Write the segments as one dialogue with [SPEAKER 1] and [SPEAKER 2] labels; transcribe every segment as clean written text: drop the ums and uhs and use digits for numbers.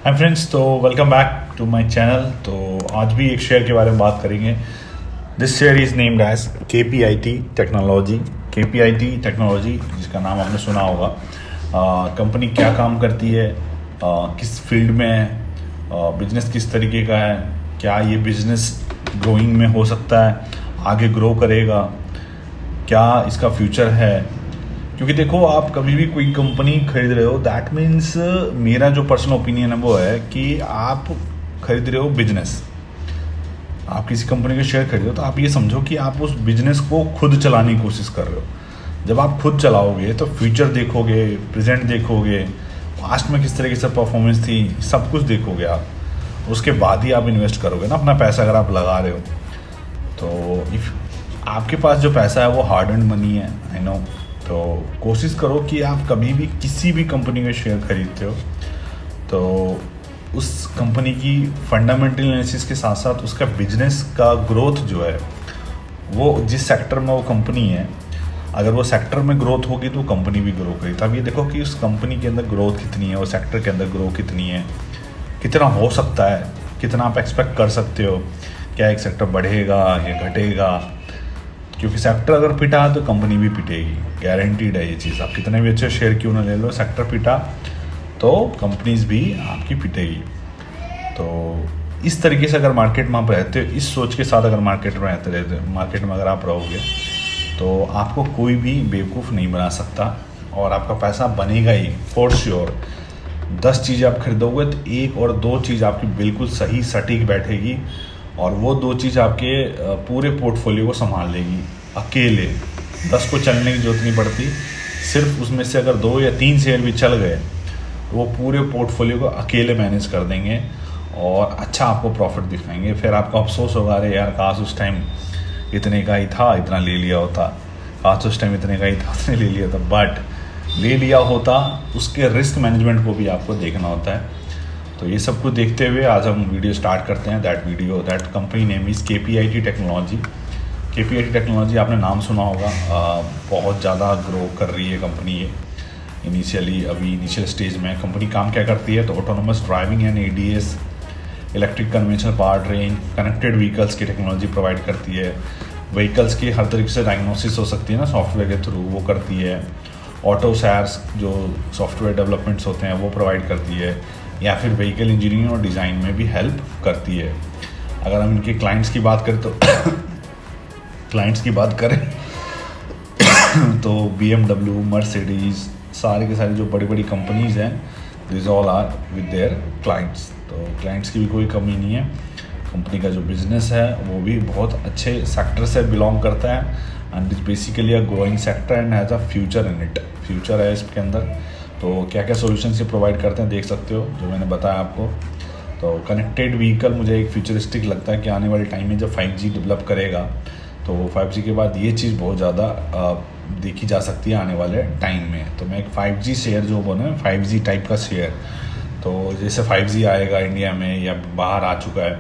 [SPEAKER 1] हाय friends, तो welcome back to my channel. तो आज भी एक शेयर के बारे में बात करेंगे। This share is named as KPIT technology. KPIT technology, जिसका नाम आपने सुना होगा। कंपनी क्या काम करती है, किस फील्ड में है, बिजनेस किस तरीके का है, क्या ये बिजनेस ग्रोइंग में हो सकता है, आगे ग्रो करेगा, क्या इसका फ्यूचर है। क्योंकि देखो, आप कभी भी कोई कंपनी खरीद रहे हो, दैट मीन्स, मेरा जो पर्सनल ओपिनियन है वो है कि आप खरीद रहे हो बिजनेस। आप किसी कंपनी के शेयर खरीद रहे हो तो आप ये समझो कि आप उस बिजनेस को खुद चलाने की कोशिश कर रहे हो। जब आप खुद चलाओगे तो फ्यूचर देखोगे, प्रेजेंट देखोगे, पास्ट में किस तरीके से परफॉर्मेंस थी, सब कुछ देखोगे आप। उसके बाद ही आप इन्वेस्ट करोगे ना अपना पैसा, अगर आप लगा रहे हो तो। इफ़ आपके पास जो पैसा है वो हार्ड एंड मनी है, आई नो। तो कोशिश करो कि आप कभी भी किसी भी कंपनी के शेयर खरीदते हो तो उस कंपनी की फंडामेंटल एनालिसिस के साथ साथ उसका बिजनेस का ग्रोथ जो है, वो जिस सेक्टर में वो कंपनी है, अगर वो सेक्टर में ग्रोथ होगी तो कंपनी भी ग्रो करेगी। तब ये देखो कि उस कंपनी के अंदर ग्रोथ कितनी है, वो सेक्टर के अंदर ग्रो कितनी है, कितना हो सकता है, कितना आप एक्सपेक्ट कर सकते हो, क्या एक सेक्टर बढ़ेगा या घटेगा। क्योंकि सेक्टर अगर पिटा तो कंपनी भी पिटेगी, गारंटीड है ये चीज़। आप कितने भी अच्छे शेयर क्यों ना ले लो, सेक्टर पिटा तो कंपनीज भी आपकी पिटेगी। तो इस तरीके से अगर मार्केट में आप रहते हो, इस सोच के साथ अगर मार्केट में मार्केट में अगर आप रहोगे तो आपको कोई भी बेवकूफ़ नहीं बना सकता, और आपका पैसा बनेगा ही फॉर श्योर। 10 चीज़ें आप खरीदोगे तो एक और दो चीज़ आपकी बिल्कुल सही सटीक बैठेगी, और वो दो चीज़ आपके पूरे पोर्टफोलियो को संभाल लेगी अकेले। 10 को चलने की जरूरत नहीं पड़ती, सिर्फ उसमें से अगर 2 या 3 शेयर भी चल गए तो वो पूरे पोर्टफोलियो को अकेले मैनेज कर देंगे और अच्छा आपको प्रॉफिट दिखाएंगे। फिर आपको अफसोस होगा, अरे यार काश उस टाइम इतने का ही था, इतना ले लिया होता, काश उस टाइम इतने का ही था, इतने ले लिया था। बट ले लिया होता, उसके रिस्क मैनेजमेंट को भी आपको देखना होता है। तो ये सब कुछ देखते हुए आज हम वीडियो स्टार्ट करते हैं। That company name is KPIT technology. KPIT technology आपने नाम सुना होगा। बहुत ज़्यादा ग्रो कर रही है कंपनी ये। इनिशियल स्टेज में कंपनी काम क्या करती है, तो autonomous driving and ADAS, electric conventional power train, connected vehicles की टेक्नोलॉजी प्रोवाइड करती है। व्हीकल्स की हर तरीके से डायग्नोसिस हो सकती है ना सॉफ्टवेयर के थ्रू, वो करती है। ऑटो सैर्स जो सॉफ्टवेयर डेवलपमेंट्स होते हैं वो प्रोवाइड करती है, या फिर व्हीकल इंजीनियरिंग और डिज़ाइन में भी हेल्प करती है। अगर हम इनके क्लाइंट्स की बात करें तो क्लाइंट्स की बात करें तो BMW, मर्सिडीज़, सारे के सारे जो बड़ी बड़ी कंपनीज़ हैं, this all are with their clients. तो क्लाइंट्स की भी कोई कमी नहीं है। कंपनी का जो बिज़नेस है वो भी बहुत अच्छे सेक्टर से बिलोंग करता है, and it's basically a growing sector and has a future in it. Future है इसके अंदर। तो क्या क्या सॉल्यूशंस ये प्रोवाइड करते हैं देख सकते हो, जो मैंने बताया आपको। तो कनेक्टेड व्हीकल मुझे एक फ्यूचरिस्टिक लगता है कि आने वाले टाइम में जब 5G डेवलप करेगा तो 5G के बाद ये चीज़ बहुत ज़्यादा देखी जा सकती है आने वाले टाइम में। तो मैं एक 5G शेयर जो बोले, 5G टाइप का शेयर, तो जैसे 5G आएगा इंडिया में या बाहर आ चुका है,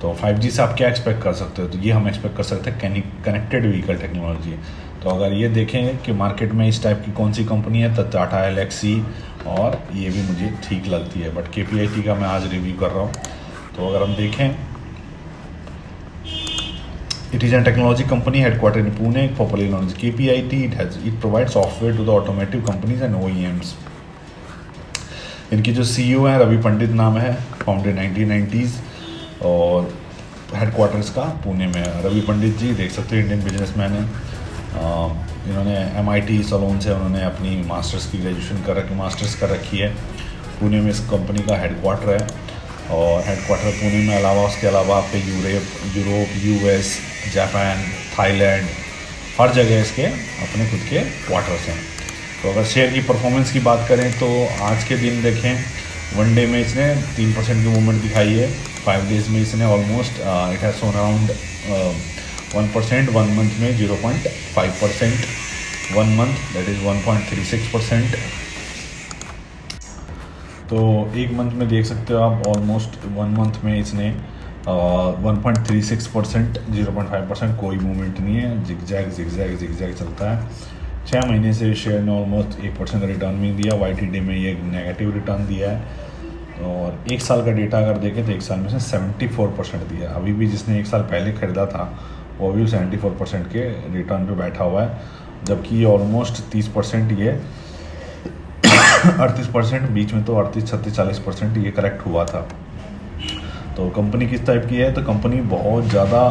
[SPEAKER 1] तो 5G से आप क्या एक्सपेक्ट कर सकते हो, तो ये हम एक्सपेक्ट कर सकते हैं कनेक्टेड व्हीकल टेक्नोलॉजी। तो अगर ये देखें कि मार्केट में इस टाइप की कौन सी कंपनी है, तो टाटा, Elxsi, और ये भी मुझे ठीक लगती है। बट KPIT का मैं आज रिव्यू कर रहा हूँ। तो अगर हम देखें, it is an technology company headquarter in Pune, popularly known as KPIT। It provide software to the automotive companies and OEMs। इनकी जो CEO हैं रवि पंडित नाम है, फाउंडेड 1990s, और हेडक्वार्टर्स का पुणे में है। रवि पंडित जी देख सकते हो, इंडियन बिजनेसमैन हैं। इन्होंने MIT सलोन से उन्होंने अपनी मास्टर्स की ग्रेजुएशन मास्टर्स कर रखी है। पुणे में इस कंपनी का हेडक्वार्टर है, और हेडक्वार्टर पुणे में अलावा उसके अलावा आपके यूरोप, US, जापान, थाईलैंड, हर जगह इसके अपने खुद के क्वार्टर्स हैं। तो अगर शेयर की परफॉर्मेंस की बात करें तो आज के दिन देखें, वन डे में इसने 3% की मूवमेंट दिखाई है। 5 डेज़ में इसने almost it has shown around 1%, 1 month में 0.5%, 1 मंथ दैट इज़ 1.36%। तो एक मंथ में देख सकते हो आप, ऑलमोस्ट 1 मंथ में इसने 1.36%, 0.5% कोई मूवमेंट नहीं है। जिगजैग चलता है। 6 महीने से शेयर ने ऑलमोस्ट 1% का रिटर्न भी दिया। YTD में ये नेगेटिव रिटर्न दिया है। और एक साल का डेटा अगर देखें तो एक साल में से 74% दिया। अभी भी जिसने एक साल पहले ख़रीदा था वो भी 74% के रिटर्न पे बैठा हुआ है, जबकि ये ऑलमोस्ट 30% ये 38%, बीच में तो 38, 36, 40% ये करेक्ट हुआ था। तो कंपनी किस टाइप की है, तो कंपनी बहुत ज़्यादा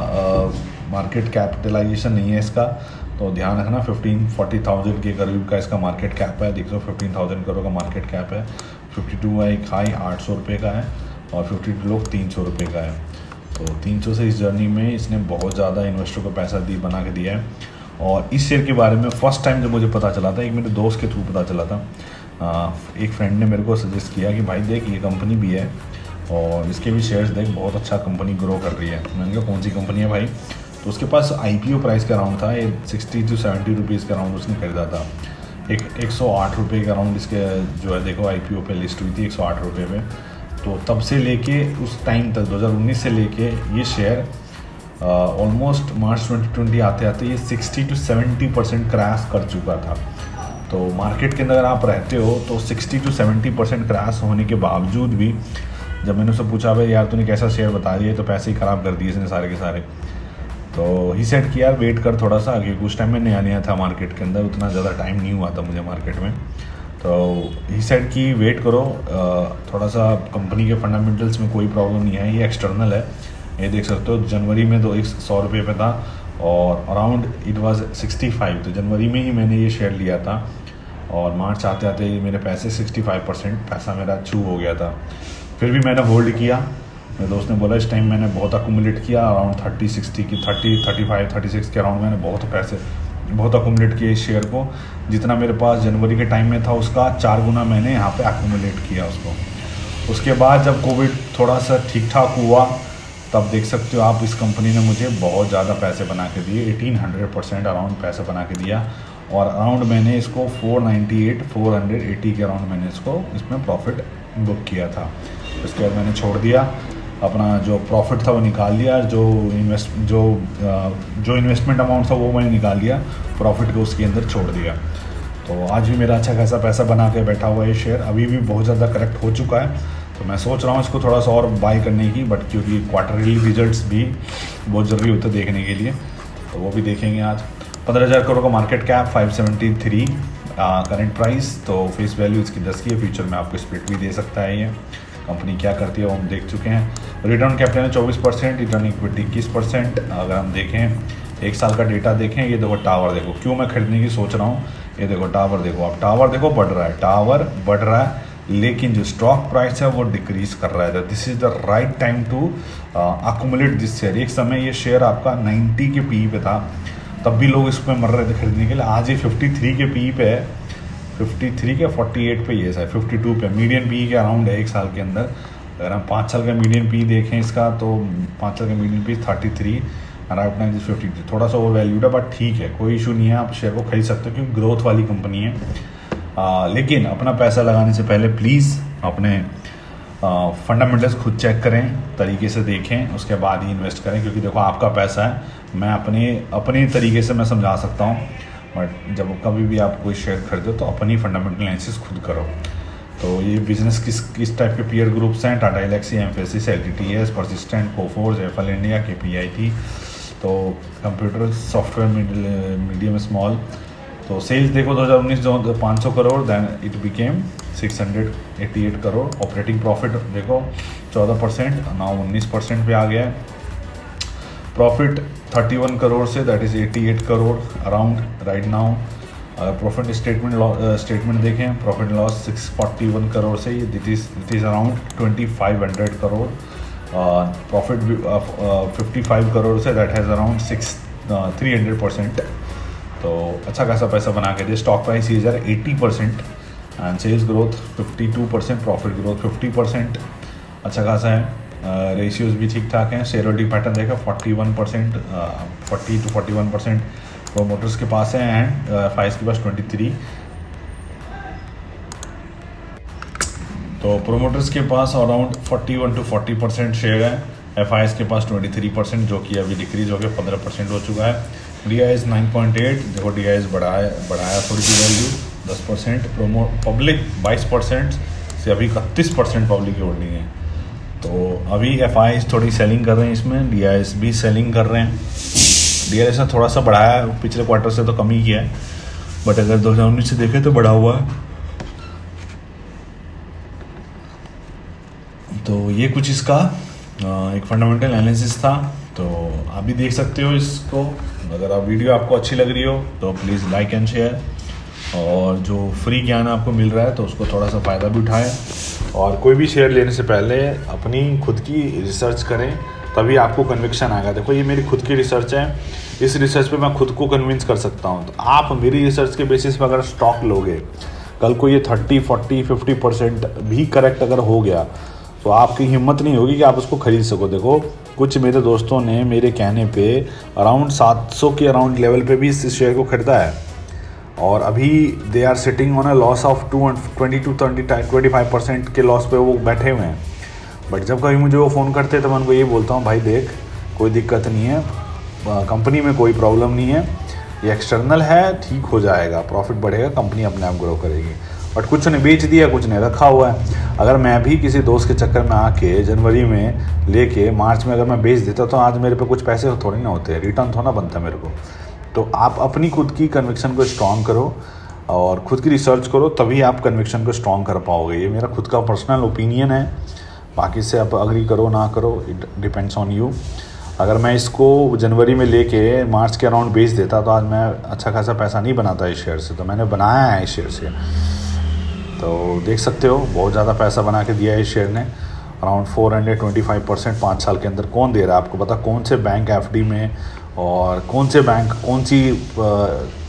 [SPEAKER 1] मार्केट कैपिटलाइजेशन नहीं है इसका, तो ध्यान रखना 15-40,000 के करीब का इसका मार्केट कैप है। देखो 15,000 करोड़ का मार्केट कैप है। 52 है, एक हाई 800 रुपये का है और 52 लोग 300 रुपये का है। तो 300 से इस जर्नी में इसने बहुत ज़्यादा इन्वेस्टर को पैसा बना के दिया है। और इस शेयर के बारे में फर्स्ट टाइम जब मुझे पता चला था, एक मेरे दोस्त के थ्रू पता चला था, एक फ्रेंड ने मेरे को सजेस्ट किया कि भाई देख ये कंपनी भी है और इसके भी शेयर्स देख, बहुत अच्छा कंपनी ग्रो कर रही है। मैंने कहा कौन सी कंपनी है भाई, तो उसके पास IPO प्राइस का अराउंड था 60 to 70 रुपीज़ का अराउंड उसने खरीदा था। 108 रुपये का अराउंड इसके जो है देखो IPO पे लिस्ट हुई थी 108 रुपये पे। तो तब से लेके उस टाइम तक 2019 से लेके ये शेयर ऑलमोस्ट मार्च 2020 आते आते ये 60 to 70% क्रैश कर चुका था। तो मार्केट के अंदर अगर आप रहते हो तो 60 to 70% क्रैश होने के बावजूद भी जब मैंने उससे पूछा भाई यार तूने कैसा शेयर बता दिया, तो पैसे ही ख़राब कर दिए इसने सारे के सारे। तो ही सेट कि यार वेट कर थोड़ा सा, क्योंकि उस टाइम में नया नया था मार्केट के अंदर, उतना ज़्यादा टाइम नहीं हुआ था मुझे मार्केट में। तो ही सेट कि वेट करो थोड़ा सा, कंपनी के फंडामेंटल्स में कोई प्रॉब्लम नहीं है, ये एक्सटर्नल है। ये देख सकते हो जनवरी में तो 100 रुपये पे था और अराउंड इट वाज 65, तो जनवरी में ही मैंने ये शेयर लिया था और मार्च आते आते मेरे पैसे 65% पैसा मेरा छू हो गया था। फिर भी मैंने होल्ड किया। मेरे दोस्त ने बोला इस टाइम मैंने बहुत अकोमुलेट किया, अराउंड 30-60 की 35-36 के अराउंड मैंने बहुत अकोमुलेट किया इस शेयर को। जितना मेरे पास जनवरी के टाइम में था उसका 4 गुना मैंने यहाँ पे अकोमुलेट किया उसको। उसके बाद जब कोविड थोड़ा सा ठीक ठाक हुआ तब देख सकते हो आप इस कंपनी ने मुझे बहुत ज़्यादा पैसे बना के दिए, 1800% अराउंड पैसे बना के दिया। और अराउंड मैंने इसको 480 के अराउंड मैंने इसमें प्रॉफिट बुक किया था। उसके बाद मैंने छोड़ दिया, अपना जो प्रॉफिट था वो निकाल लिया, जो इन्वेस्टमेंट अमाउंट था वो मैंने निकाल लिया, प्रॉफिट को उसके अंदर छोड़ दिया। तो आज भी मेरा अच्छा खासा पैसा बना के बैठा हुआ है शेयर, अभी भी बहुत ज़्यादा करेक्ट हो चुका है। तो मैं सोच रहा हूँ इसको थोड़ा सा और बाई करने की, बट क्योंकि क्वार्टरली रिजल्ट्स भी बहुत ज़रूरी होते हैं देखने के लिए, तो वो भी देखेंगे आज। 15,000 करोड़ का मार्केट कैप, 573 करंट प्राइस, तो फेस वैल्यू इसकी 10 की है। फ्यूचर में आपको स्प्लिट भी दे सकता है। ये कंपनी क्या करती है वो हम देख चुके हैं। रिटर्न कैपिटल है 24%, रिटर्न इक्विटी 21%। अगर हम देखें एक साल का डेटा देखें, ये देखो टावर देखो, क्यों मैं खरीदने की सोच रहा हूँ, ये देखो टावर देखो, आप टावर देखो बढ़ रहा है, टावर बढ़ रहा है, लेकिन जो स्टॉक प्राइस है वो डिक्रीज कर रहा है। This is the right time to accumulate this share. एक समय ये शेयर आपका 90 के पी पे था, तब भी लोग इस पर मर रहे थे खरीदने के लिए। आज ये 53 के पी पे है, 53 के 48 पे, ये सर 52 पे। मीडियन पी के अराउंड है एक साल के अंदर। अगर हम 5 साल का मीडियन पी देखें इसका, तो 5 साल का मीडियन पी 33 और राइट नाउ इज 53। थोड़ा सा ओवर वैल्यूड है बट ठीक है, कोई इशू नहीं है, आप शेयर को खरीद सकते हो क्योंकि ग्रोथ वाली कंपनी है। लेकिन अपना पैसा लगाने से पहले प्लीज़ अपने फंडामेंटल्स खुद चेक करें, तरीके से देखें, उसके बाद ही इन्वेस्ट करें। क्योंकि देखो आपका पैसा है, मैं अपने तरीके से मैं समझा सकता हूँ, बट जब कभी भी आप कोई शेयर खरीदो तो अपनी फंडामेंटल एनालिसिस खुद करो। तो ये बिजनेस किस टाइप के पीयर ग्रुप्स हैं, Tata Elxsi, Mphasis, LTTS, Persistent, Coforge, FL India, KPIT। तो कंप्यूटर सॉफ्टवेयर मीडियम स्मॉल। तो सेल्स देखो 2019 जो 500 crore, then it became 688 crore. Operating profit देखो 14%, नाउ 19% पे आ गया है। Profit 31 crore say that is 88 crore around right now. Profit statement देखें, प्रॉफिट लॉस 641 करोड़ से it is around 2500 crore. Profit 55 crore say that has around 300%। तो अच्छा खासा पैसा बना के दिए। Stock price is 80% and sales growth 52%, profit growth 50%, अच्छा खासा है। रेशियोज भी ठीक ठाक हैं। शेयर होल्डिंग पैटर्न देखा 41%, 40 to 41% प्रोमोटर्स के पास है एंड FIs के पास 23। तो प्रोमोटर्स के पास अराउंड 41 to 40% शेयर है। FIs के पास 23%, जो कि अभी डिक्रीज हो गया 15% हो चुका है। DIS 9.8, देखो DIS बढ़ाया थोड़ी सी वैल्यू 10%। पब्लिक 22%, से अभी 31% पब्लिक की होल्डिंग है। तो अभी FIs थोड़ी सेलिंग कर रहे हैं इसमें, DIs भी सेलिंग कर रहे हैं। DIs ने थोड़ा सा बढ़ाया है, पिछले क्वार्टर से तो कम ही किया है, बट अगर 2019 से देखें तो बढ़ा हुआ है। तो ये कुछ इसका एक फंडामेंटल एनालिसिस था। तो आप भी देख सकते हो इसको। अगर आप वीडियो आपको अच्छी लग रही हो तो प्लीज़ लाइक एंड शेयर, और जो फ्री ज्ञान आपको मिल रहा है तो उसको थोड़ा सा फ़ायदा भी उठाएं। और कोई भी शेयर लेने से पहले अपनी खुद की रिसर्च करें, तभी आपको कन्विक्शन आएगा। देखो ये मेरी खुद की रिसर्च है, इस रिसर्च पे मैं खुद को कन्विंस कर सकता हूँ। तो आप मेरी रिसर्च के बेसिस पर अगर स्टॉक लोगे, कल को ये 30, 40, 50% भी करेक्ट अगर हो गया तो आपकी हिम्मत नहीं होगी कि आप उसको खरीद सको। देखो कुछ मेरे दोस्तों ने मेरे कहने पे अराउंड 700 के अराउंड लेवल पे भी इस शेयर को खरीदा है, और अभी they are sitting on a loss of 20-25% के लॉस पे वो बैठे हुए हैं। बट जब कभी मुझे वो फ़ोन करते हैं तो मैं उनको ये बोलता हूँ, भाई देख कोई दिक्कत नहीं है, कंपनी में कोई प्रॉब्लम नहीं है, ये एक्सटर्नल है, ठीक हो जाएगा, प्रॉफिट बढ़ेगा, कंपनी अपने आप ग्रो करेगी। बट कुछ ने बेच दिया, कुछ ने रखा हुआ है। अगर मैं भी किसी दोस्त के चक्कर में आके जनवरी में लेके मार्च में अगर मैं बेच देता तो आज मेरे पे कुछ पैसे थोड़ी ना होते, रिटर्न थोड़ा बनता मेरे को। तो आप अपनी खुद की कन्विक्शन को स्ट्रॉन्ग करो और खुद की रिसर्च करो, तभी आप कन्विक्शन को स्ट्रॉन्ग कर पाओगे। ये मेरा खुद का पर्सनल ओपिनियन है, बाकी से आप अग्री करो ना करो, इट डिपेंड्स ऑन यू। अगर मैं इसको जनवरी में लेके मार्च के अराउंड बेच देता तो आज मैं अच्छा खासा पैसा नहीं बनाता इस शेयर से। तो मैंने बनाया है इस शेयर से, तो देख सकते हो बहुत ज़्यादा पैसा बना के दिया है इस शेयर ने, अराउंड 425% 5 साल के अंदर। कौन दे रहा है आपको पता? कौन से बैंक FD में और कौन से बैंक कौन सी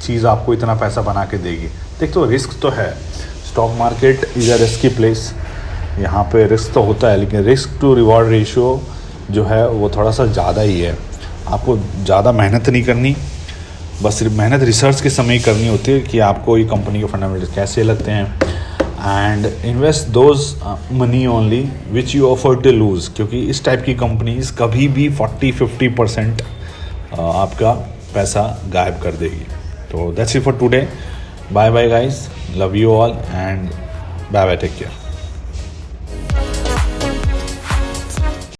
[SPEAKER 1] चीज़ आपको इतना पैसा बना के देगी? देख तो रिस्क तो है, stock market is a risky place, यहाँ पे रिस्क तो होता है, लेकिन रिस्क टू रिवॉर्ड रेशियो जो है वो थोड़ा सा ज़्यादा ही है। आपको ज़्यादा मेहनत नहीं करनी, बस सिर्फ मेहनत रिसर्च के समय ही करनी होती है कि आपको ये कंपनी के फंडामेंटल्स कैसे लगते हैं, and invest those money only which you afford to lose, क्योंकि इस टाइप की कंपनीज कभी भी 40-50% आपका पैसा गायब कर देगी। तो that's it for today, bye bye guys, love you all and bye bye, take care.